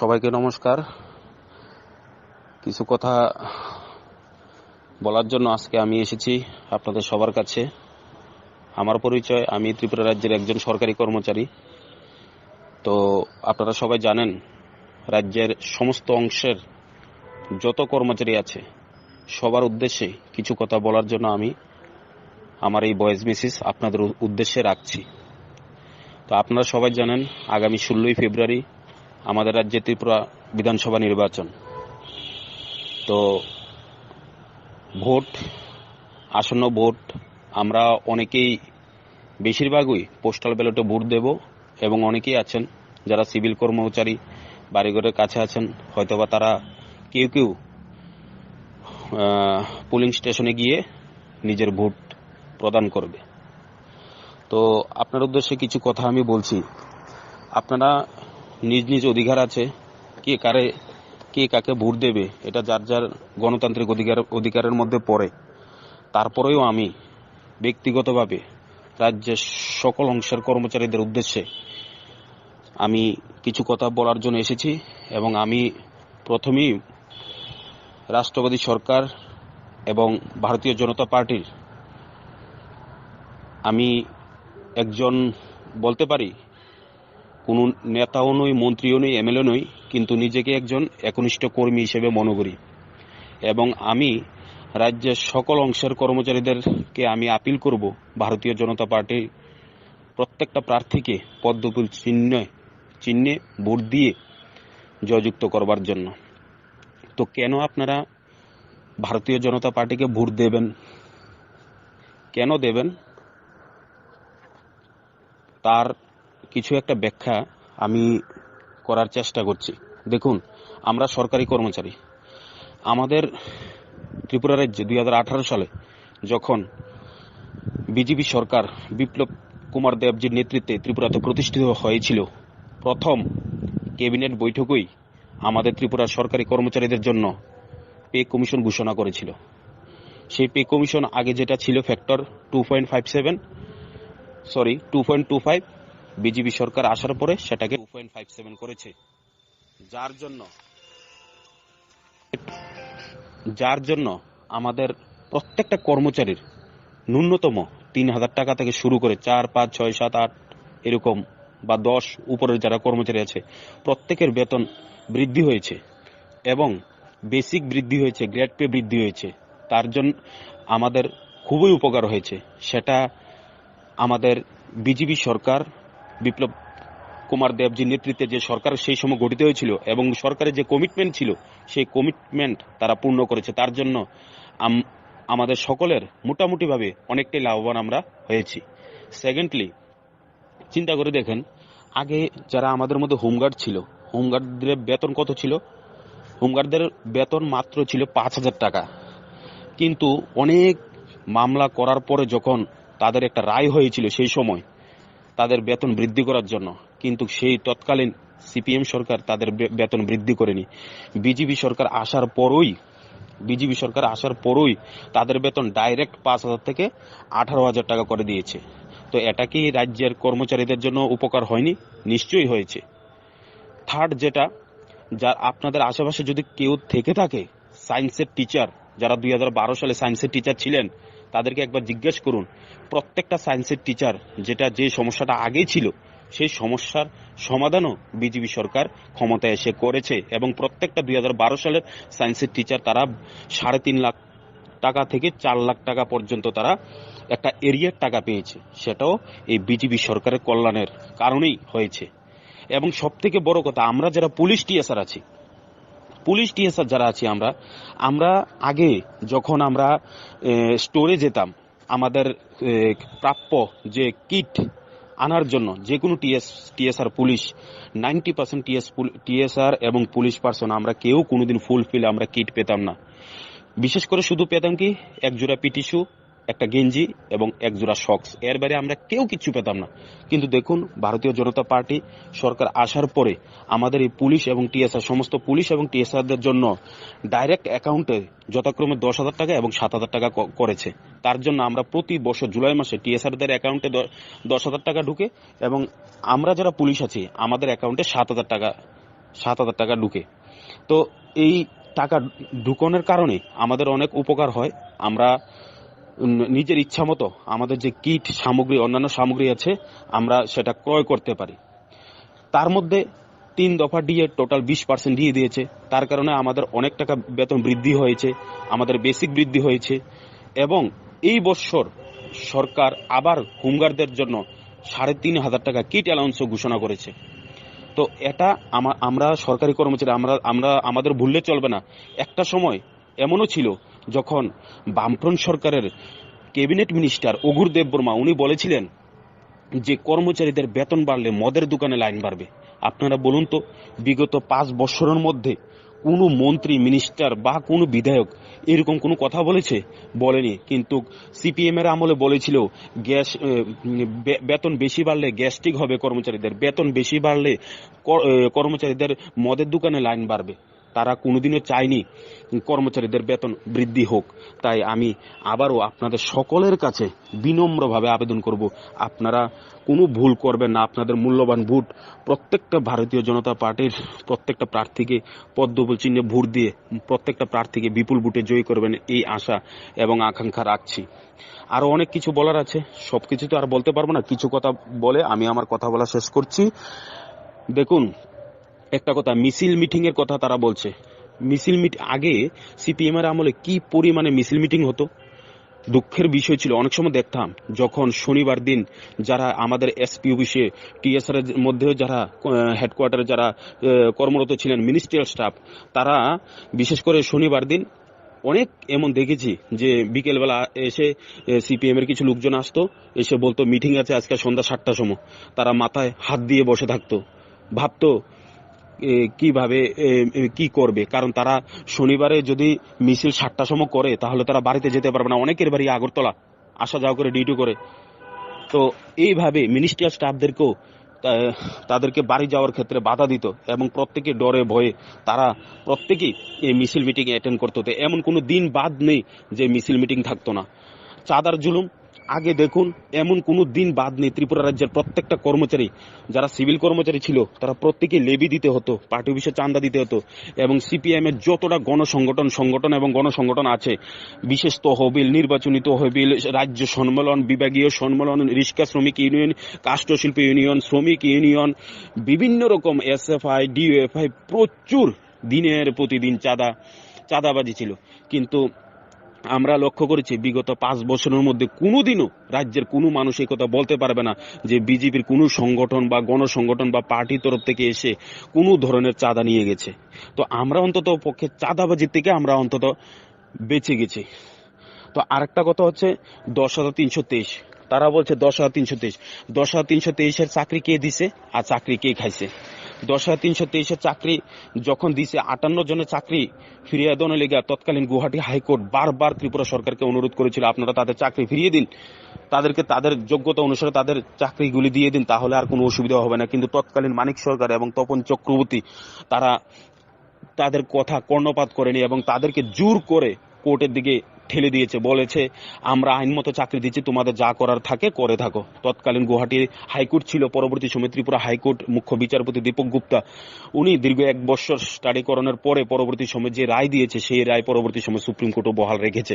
সবাইকে নমস্কার। কিছু কথা বলার জন্য আজকে আমি এসেছি আপনাদের সবার কাছে। আমার পরিচয়, আমি ত্রিপুরা রাজ্যের একজন সরকারি কর্মচারী। তো আপনারা সবাই জানেন, রাজ্যের সমস্ত অংশের যত কর্মচারী আছে সবার উদ্দেশ্যে কিছু কথা বলার জন্য আমি আমার এই ভয়েস মেসেজ আপনাদের উদ্দেশ্যে রাখছি। তো আপনারা সবাই জানেন, আগামী 16ই ফেব্রুয়ারি আমাদের রাজ্যে ত্রিপুরা বিধানসভা নির্বাচন। তো আসন্ন ভোট আমরা অনেকেই, বেশিরভাগই পোস্টাল ব্যালটে ভোট দেব, এবং অনেকেই আছেন যারা সিভিল কর্মচারী বাড়িঘরের কাছে আছেন, হয়তোবা তারা কেউ কেউ পোলিং স্টেশনে গিয়ে নিজের ভোট প্রদান করবে। তো আপনার উদ্দেশ্যে কিছু কথা আমি বলছি। আপনারা নিজ নিজ অধিকার আছে, কে কাকে ভোট দেবে এটা যার যার গণতান্ত্রিক অধিকারের মধ্যে পড়ে। তারপরেও আমি ব্যক্তিগতভাবে রাজ্যের সকল অংশের কর্মচারীদের উদ্দেশ্যে আমি কিছু কথা বলার জন্য এসেছি। এবং আমি প্রথমেই রাষ্ট্রবাদী সরকার এবং ভারতীয় জনতা পার্টির আমি একজন, বলতে পারি কোনো নেতাও নই, মন্ত্রীও নই, এমএলএ নই, কিন্তু নিজেকে একজন একনিষ্ঠ কর্মী হিসেবে মনে করি। এবং আমি রাজ্যের সকল অংশের কর্মচারীদেরকে আমি আপিল করব, ভারতীয় জনতা পার্টির প্রত্যেকটা প্রার্থীকে পদ্মফুল চিহ্নে ভোট দিয়ে জয়যুক্ত করবার জন্য। তো কেন আপনারা ভারতীয় জনতা পার্টিকে ভোট দেবেন, কেন দেবেন, তার কিছু একটা ব্যাখ্যা আমি করার চেষ্টা করছি। দেখুন, আমরা সরকারি কর্মচারী। আমাদের ত্রিপুরা রাজ্যে 2018 সালে যখন বিজেপি সরকার বিপ্লব কুমার দেবজির নেতৃত্বে ত্রিপুরাতে প্রতিষ্ঠিত হয়েছিল, প্রথম ক্যাবিনেট বৈঠকই আমাদের ত্রিপুরার সরকারি কর্মচারীদের জন্য পে কমিশন ঘোষণা করেছিল। সেই পে কমিশন আগে যেটা ছিল ফ্যাক্টর 2.25, বিজেপি সরকার আসার পরে সেটাকে 2.57 করেছে, যার জন্য আমাদের প্রত্যেকটা কর্মচারীর ন্যূনতম 3,000 টাকা থেকে শুরু করে 4, 5, 6, 7, 8 এরকম বা 10 উপরের যারা কর্মচারী আছে প্রত্যেকের বেতন বৃদ্ধি হয়েছে, এবং বেসিক বৃদ্ধি হয়েছে, গ্রেড পে বৃদ্ধি হয়েছে। তার জন্য আমাদের খুবই উপকার হয়েছে। সেটা আমাদের বিজেপি সরকার, বিপ্লব কুমার দেবজির নেতৃত্বে যে সরকার সেই সময় গঠিত হয়েছিল, এবং সরকারের যে কমিটমেন্ট ছিল সেই কমিটমেন্ট তারা পূর্ণ করেছে। তার জন্য আমাদের সকলের মোটামুটিভাবে অনেকটাই লাভবান আমরা হয়েছি। সেকেন্ডলি, চিন্তা করে দেখেন, আগে যারা আমাদের মধ্যে হোমগার্ড ছিল, হোমগার্ডদের বেতন কত ছিল? হোমগার্ডদের বেতন মাত্র ছিল 5,000 টাকা। কিন্তু অনেক মামলা করার পরে যখন তাদের একটা রায় হয়েছিল, সেই সময় তাদের বেতন বৃদ্ধি করার জন্য, কিন্তু সেই তৎকালীন সিপিএম সরকার তাদের বেতন বৃদ্ধি করেনি। বিজেপি সরকার আসার পরই তাদের বেতন ডাইরেক্ট 5,000 থেকে 18,000 টাকা করে দিয়েছে। তো এটা কি রাজ্যের কর্মচারীদের জন্য উপকার হয়নি? নিশ্চয়ই হয়েছে। থার্ড, যেটা, যার আপনাদের আশেপাশে যদি কেউ থেকে থাকে সায়েন্সের টিচার, যারা 2012 সালে সায়েন্সের টিচার ছিলেন, তাদেরকে একবার জিজ্ঞেস করুন। প্রত্যেকটা সায়েন্সের টিচার যে সমস্যাটা আগে ছিল, সেই সমস্যার সমাধানও বিজেপি সরকার ক্ষমতায় এসে করেছে। এবং প্রত্যেকটা 2012 সালের সায়েন্সের টিচার তারা 3.5 লাখ টাকা থেকে 4 লাখ টাকা পর্যন্ত তারা একটা এরিয়ার টাকা পেয়েছে। সেটাও এই বিজেপি সরকারের কল্যাণের কারণেই হয়েছে। এবং সব থেকে বড় কথা, আমরা যারা পুলিশ টিএসআর যারা আছি, আমরা আগে যখন আমরা স্টোরে যেতাম, আমাদের প্রাপ্য যে কিট আনার জন্য যে কোনো টিএসআর পুলিশ 90% টিএসআর এবং পুলিশ পার্সন আমরা কেউ কোনোদিন ফুলফিল আমরা কিট পেতাম না। বিশেষ করে শুধু পেতাম কি, এক জোড়া পিটি শু, একটা গেঞ্জি এবং এক জোড়া সক্স, এর বাইরে আমরা কেউ কিচ্ছু পেতাম না। কিন্তু দেখুন, ভারতীয় জনতা পার্টি সরকার আসার পরে আমাদের এই পুলিশ এবং টিএসআর, সমস্ত পুলিশ এবং টিএসআরদের জন্য ডাইরেক্ট অ্যাকাউন্টে যথাক্রমে 10,000 টাকা এবং 7,000 টাকা করেছে। তার জন্য আমরা প্রতি বছর জুলাই মাসে টিএসআরদের অ্যাকাউন্টে 10,000 টাকা ঢুকে, এবং আমরা যারা পুলিশ আছি আমাদের অ্যাকাউন্টে 7,000 টাকা 7,000 টাকা ঢুকে। তো এই টাকা ঢুকানোর কারণে আমাদের অনেক উপকার হয়। আমরা নিজের ইচ্ছা মতো আমাদের যে কিট সামগ্রী, অন্যান্য সামগ্রী আছে, আমরা সেটা ক্রয় করতে পারি। তার মধ্যে 3 দফা ডিএ টোটাল 20% দিয়ে দিয়েছে। তার কারণে আমাদের অনেক টাকা বেতন বৃদ্ধি হয়েছে, আমাদের বেসিক বৃদ্ধি হয়েছে। এবং এই বছর সরকার আবার হোমগার্ডদের জন্য 3,500 টাকা কিট অ্যালাউন্সও ঘোষণা করেছে। তো এটা আমরা সরকারি কর্মচারী, আমরা আমাদের ভুললে চলবে না। একটা সময় এমনও ছিল যখন বামফ্রন্ট সরকারের ক্যাবিনেট মিনিস্টার অঘুর দেববর্মা উনি বলেছিলেন যে কর্মচারীদের বেতন বাড়লে মদের দোকানে লাইন বাড়বে। আপনারা বলুন তো, বিগত 5 বছরের মধ্যে কোনো মন্ত্রী, মিনিস্টার বা কোনো বিধায়ক এরকম কোনো কথা বলেছে? বলেনি। কিন্তু সিপিএম এর আমলে বলেছিল গ্যাস বেতন বেশি বাড়লে গ্যাস্ট্রিক হবে কর্মচারীদের, বেতন বেশি বাড়লে কর্মচারীদের মদের দোকানে লাইন বাড়বে। তারা কোনোদিনও চায়নি কর্মচারীদের বেতন বৃদ্ধি হোক। তাই আমি আবারও আপনাদের সকলের কাছে বিনম্রভাবে আবেদন করব, আপনারা কোনো ভুল করবেন না। আপনাদের মূল্যবান ভোট প্রত্যেকটা ভারতীয় জনতা পার্টির প্রত্যেকটা প্রার্থীকে পদ্মফুল চিহ্নে ভোট দিয়ে প্রত্যেকটা প্রার্থীকে বিপুল ভোটে জয়ী করবেন, এই আশা এবং আকাঙ্ক্ষা রাখছি। আরো অনেক কিছু বলার আছে, সবকিছু তো আর বলতে পারবো না। কিছু কথা বলে আমি আমার কথা বলা শেষ করছি। দেখুন, একটা কথা, মিছিল মিটিং এর কথা তারা বলছে। আগে সিপিএম এর আমলে কি পরিমাণে মিছিল মিটিং হতো। দুঃখের বিষয় ছিল, অনেক সময় দেখতাম যখন শনিবার দিন যারা আমাদের এসপি অফিসে, টিএসআর এর মধ্যেও যারা হেডকোয়ার্টারে যারা কর্মরত ছিলেন, মিনিস্ট্রিয়াল স্টাফ, তারা বিশেষ করে শনিবার দিন অনেক এমন দেখেছি যে বিকেলবেলা এসে সিপিএম এর কিছু লোকজন আসতো, এসে বলতো মিটিং আছে আজকে সন্ধ্যা 7টার সময়। তারা মাথায় হাত দিয়ে বসে থাকতো, ভাবতো কিভাবে কি করবে। কারণ তারা শনিবারে যদি মিছিল 7টার সময় করে তাহলে তারা বাড়িতে যেতে পারবে না। অনেকের বাড়ি আগরতলা, আসা যাওয়া করে ডিউটি করে। তো এইভাবে মিনিস্ট্রিয়াল স্টাফদেরকেও তাদেরকে বাড়ি যাওয়ার ক্ষেত্রে বাধা দিত এবং প্রত্যেকে ডরে ভয়ে তারা প্রত্যেকেই এই মিছিল মিটিং অ্যাটেন্ড করতে হতো। এমন কোনো দিন বাদ নেই যে মিছিল মিটিং থাকতো না। চাঁদার জুলুম আগে দেখুন, এমন কোনো দিন বাদ নেই ত্রিপুরা রাজ্যের প্রত্যেকটা কর্মচারী, যারা সিভিল কর্মচারী ছিল তারা প্রত্যেকে লেবি দিতে হতো, পার্টি অফিসে চাঁদা দিতে হতো। এবং সিপিএম এর যতটা সংগঠন এবং গণসংগঠন আছে, বিশেষ তহবিল, নির্বাচনী তহবিল, রাজ্য সম্মেলন, বিভাগীয় সম্মেলন, রিক্সা শ্রমিক ইউনিয়ন, কাষ্ঠ শিল্প ইউনিয়ন, শ্রমিক ইউনিয়ন, বিভিন্ন রকম এসএফআই, ডিওএফআই, প্রচুর দিনের প্রতিদিন চাঁদাবাজি ছিল। কিন্তু আমরা লক্ষ্য করেছি বিগত 5 বছরের মধ্যে কোনোদিনও রাজ্যের কোনো মানুষ এই কথা বলতে পারবে না যে বিজেপির কোনো সংগঠন বা গণসংগঠন বা পার্টির তরফ থেকে এসে কোনো ধরনের চাঁদা নিয়ে গেছে। তো আমরা অন্তত পক্ষে চাঁদাবাজির থেকে আমরা অন্তত বেঁচে গেছি। তো আরেকটা কথা হচ্ছে 10,323, তারা বলছে 10,323, 10,323 চাকরি কে দিছে আর চাকরি কে খাইছে। 10,323 চাকরি যখন দিছে, 58 জনের চাকরি ফিরিয়ে দেওয়ার লেগে তৎকালীন গুয়াহাটি হাইকোর্ট বারবার ত্রিপুরা সরকারকে অনুরোধ করেছিল, আপনারা তাদের চাকরি ফিরিয়ে দিন, তাদেরকে তাদের যোগ্যতা অনুসারে তাদের চাকরিগুলি দিয়ে দিন, তাহলে আর কোনো অসুবিধা হবে না। কিন্তু তৎকালীন মানিক সরকার এবং তপন চক্রবর্তী তারা তাদের কথা কর্ণপাত করেনি এবং তাদেরকে জোর করে কোর্টের দিকে ঠেলে দিয়েছে, বলেছে আমরা আইনমতো চাকরি দিচ্ছি, তোমাদের যা করার থাকে করে থাকো। তৎকালীন গুয়াহাটি হাইকোর্ট ছিল, পরবর্তী সময় ত্রিপুরা হাইকোর্ট মুখ্য বিচারপতি দীপক গুপ্তা, উনি দীর্ঘ 1 বছর স্টাডি করানোর পরে পরবর্তী সময় যে রায় দিয়েছে, সেই রায় পরবর্তী সময় সুপ্রিম কোর্টও বহাল রেখেছে।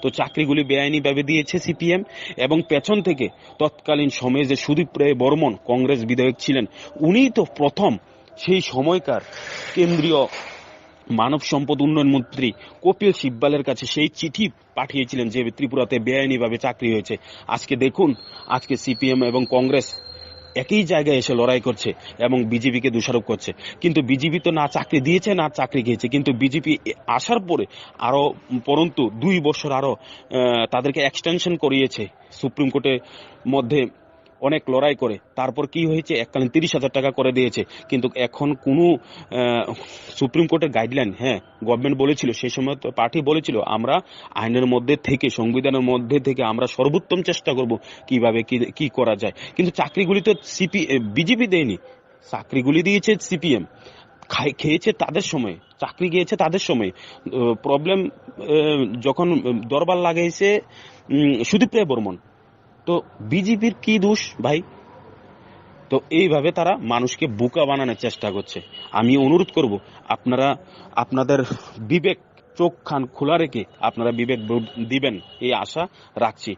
তো চাকরিগুলি বেআইনিভাবে দিয়েছে সিপিএম। এবং পেছন থেকে তৎকালীন সময়ে যে সুদীপ রায় বর্মন কংগ্রেস বিধায়ক ছিলেন, উনিই তো প্রথম সেই সময়কার কেন্দ্রীয় মানব সম্পদ উন্নয়ন মন্ত্রী কপিল সিব্বালের কাছে সেই চিঠি পাঠিয়েছিলেন যে ত্রিপুরাতে বেআইনিভাবে চাকরি হয়েছে। আজকে দেখুন, আজকে সিপিএম এবং কংগ্রেস একই জায়গায় এসে লড়াই করছে এবং বিজেপিকে দোষারোপ করছে। কিন্তু বিজেপি তো না চাকরি দিয়েছে না চাকরি খেয়েছে। কিন্তু বিজেপি আসার পরে আরো পরন্তু 2 বছর আরো তাদেরকে এক্সটেনশন করিয়েছে সুপ্রিম কোর্টের মধ্যে অনেক লড়াই করে। তারপর কি হয়েছে, এককালীন 30,000 টাকা করে দিয়েছে। কিন্তু এখন কোনো সুপ্রিম কোর্টের গাইডলাইন, হ্যাঁ গভর্নমেন্ট বলেছিল, সেই সময় পার্টি বলেছিল আমরা আইনের মধ্যে থেকে, সংবিধানের মধ্যে থেকে আমরা সর্বোত্তম চেষ্টা করব কিভাবে কি করা যায়। কিন্তু চাকরিগুলি তো বিজেপি দেয়নি, চাকরিগুলি দিয়েছে সিপিএম, খেয়েছে তাদের সময়, চাকরি গিয়েছে তাদের সময়। প্রবলেম যখন দরবার লাগাইছে সুদীপ রায় বর্মন, তো বিজেপির কি দোষ ভাই? তো এইভাবে তারা মানুষকে বোকা বানানোর চেষ্টা করছে। আমি অনুরোধ করব, আপনারা আপনাদের বিবেক চোখ কান খোলা রেখে আপনারা বিবেক ভোট দিবেন, এই আশা রাখছি।